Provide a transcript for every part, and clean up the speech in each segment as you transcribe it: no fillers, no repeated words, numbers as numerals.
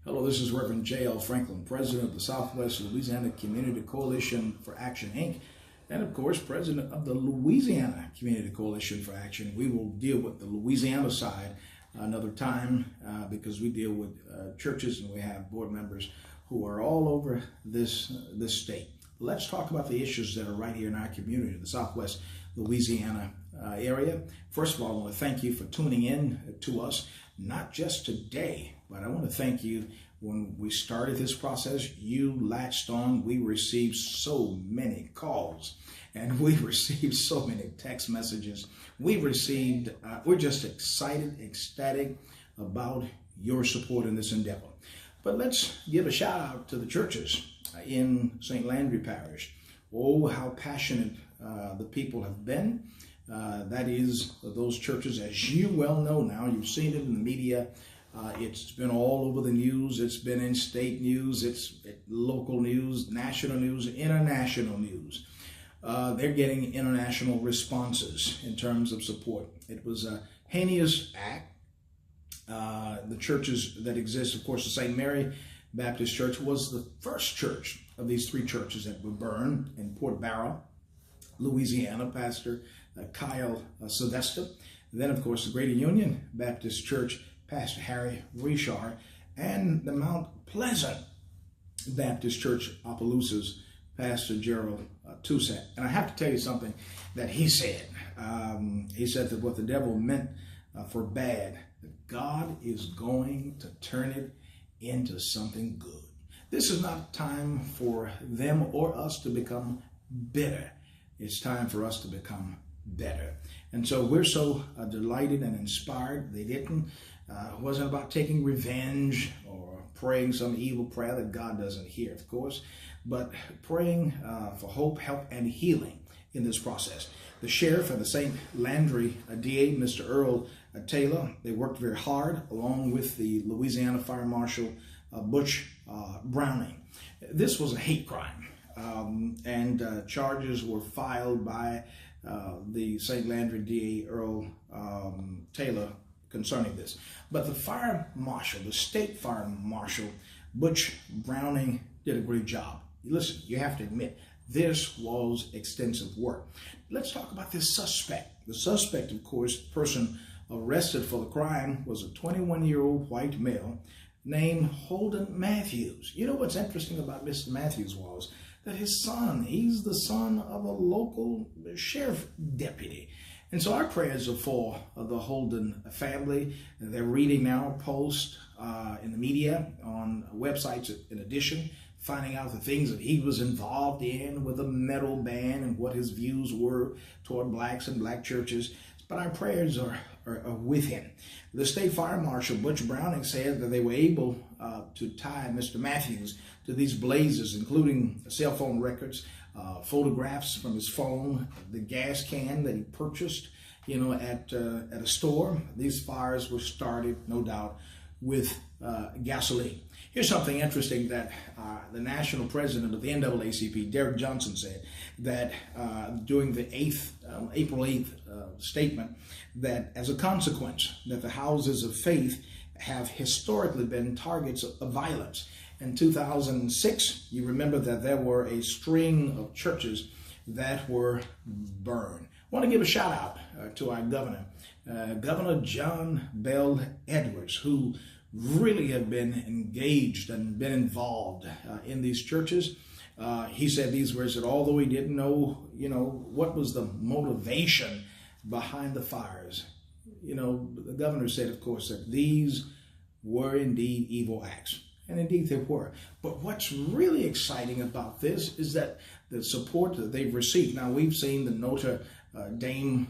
Hello, this is Reverend J.L. Franklin, President of the Southwest Louisiana Community Coalition for Action, Inc., and of course, President of the Louisiana Community Coalition for Action. We will deal with the Louisiana side another time because we deal with churches and we have board members who are all over this state. Let's talk about the issues that are right here in our community, the Southwest Louisiana area. First of all, I want to thank you for tuning in to us, not just today, but I want to thank you. When we started this process, you latched on. We received so many calls and we received so many text messages. We're just excited, ecstatic about your support in this endeavor. But let's give a shout out to the churches in St. Landry Parish. Oh, how passionate the people have been. That is, those churches, as you well know now, you've seen it in the media. It's been all over the news. It's been in state news. It's local news, national news, international news. They're getting international responses in terms of support. It was a heinous act. The churches that exist, of course, the St. Mary Baptist Church was the first church of these three churches that were burned in Port Barrow, Louisiana, Pastor Kyle Sylvester. Then, of course, the Greater Union Baptist Church, Pastor Harry Richard, and the Mount Pleasant Baptist Church, Opelousas, Pastor Gerald Toussaint. And I have to tell you something that he said. He said that what the devil meant for bad, God is going to turn it into something good. This is not time for them or us to become bitter. It's time for us to become better. And so we're so delighted and inspired. It wasn't about taking revenge or praying some evil prayer that God doesn't hear, of course, but praying for hope, help, and healing in this process. The sheriff and the St. Landry DA, Mr. Earl Taylor, they worked very hard along with the Louisiana Fire Marshal Butch Browning. This was a hate crime, and charges were filed by the St. Landry DA, Earl Taylor, concerning this. But the fire marshal, the state fire marshal, Butch Browning, did a great job. Listen, you have to admit, this was extensive work. Let's talk about this suspect. The suspect, of course, the person arrested for the crime was a 21-year-old white male named Holden Matthews. You know what's interesting about Mr. Matthews was that his son, he's the son of a local sheriff deputy. And so our prayers are for the Holden family. They're reading now posts in the media, on websites in addition, finding out the things that he was involved in with the metal ban and what his views were toward blacks and black churches. But our prayers are with him. The state fire marshal, Butch Browning, said that they were able to tie Mr. Matthews to these blazes, including cell phone records, photographs from his phone, the gas can that he purchased, at a store. These fires were started, no doubt, with gasoline. Here's something interesting that the national president of the NAACP, Derek Johnson, said that during the April 8th statement, that as a consequence that the houses of faith have historically been targets of violence. In 2006, you remember that there were a string of churches that were burned. I want to give a shout out to our governor, Governor John Bell Edwards, who really have been engaged and been involved in these churches. He said these words, that although he didn't know, what was the motivation behind the fires, the governor said, of course, that these were indeed evil acts. And indeed they were. But what's really exciting about this is that the support that they've received. Now, we've seen the Notre Dame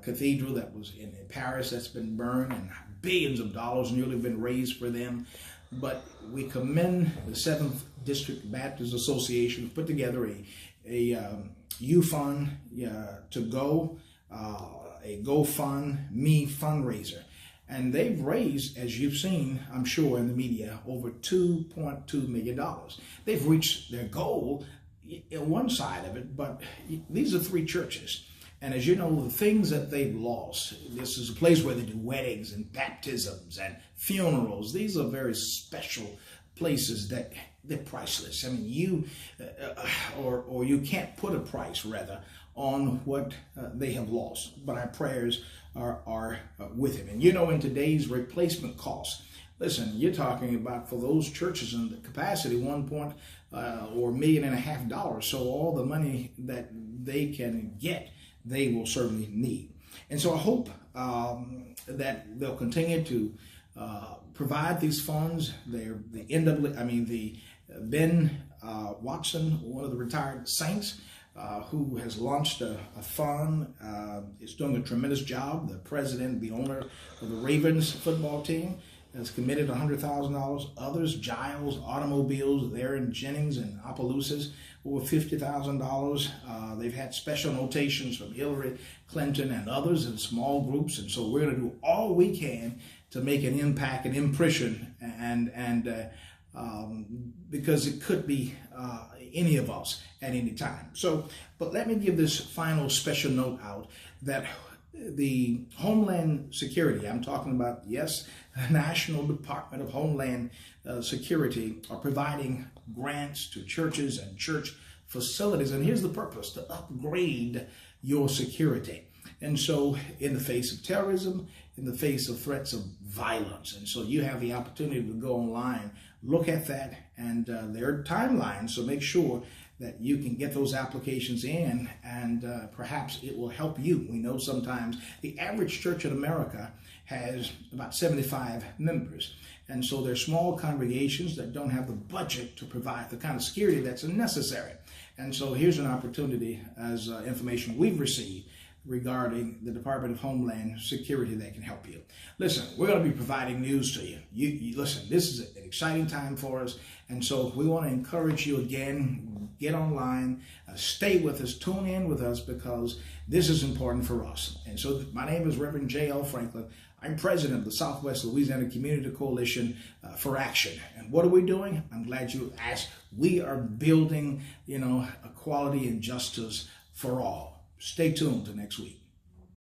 Cathedral that was in Parish that's been burned, and billions of dollars nearly been raised for them. But we commend the 7th District Baptist Association put together a U-Fund to go, a GoFundMe fundraiser. And they've raised, as you've seen, I'm sure, in the media, over $2.2 million. They've reached their goal on one side of it, but these are three churches And as you know, the things that they've lost, this is a place where they do weddings and baptisms and funerals. These are very special places that they're priceless. I mean, you or you can't put a price, rather, on what they have lost. But our prayers are with him. And you know, in today's replacement costs, listen, you're talking about, for those churches in the capacity, $1.5 million. So all the money that they can get, they will certainly need. And so I hope that they'll continue to provide these funds. The Ben Watson, one of the retired saints, who has launched a fund, is doing a tremendous job. The president, the owner of the Ravens football team, has committed $100,000. Others, Giles Automobiles, there in Jennings and Opelousas, over $50,000. They've had special notations from Hillary Clinton and others in small groups. And so we're going to do all we can to make an impact, an impression, and because it could be any of us at any time. So, but let me give this final special note out that the Homeland Security, I'm talking about, yes, the National Department of Homeland Security, are providing grants to churches and church facilities. And here's the purpose: to upgrade your security. And so in the face of terrorism, in the face of threats of violence. And so you have the opportunity to go online, look at that, and there are timelines. So make sure that you can get those applications in, and perhaps it will help you. We know sometimes the average church in America has about 75 members. And so they're small congregations that don't have the budget to provide the kind of security that's necessary. And so here's an opportunity, as information we've received regarding the Department of Homeland Security, that can help you. Listen, we're going to be providing news to you. You listen, this is an exciting time for us. And so we want to encourage you again, get online, stay with us, tune in with us, because this is important for us. And so my name is Reverend J.L. Franklin. I'm president of the Southwest Louisiana Community Coalition for Action. And what are we doing? I'm glad you asked. We are building, equality and justice for all. Stay tuned to next week.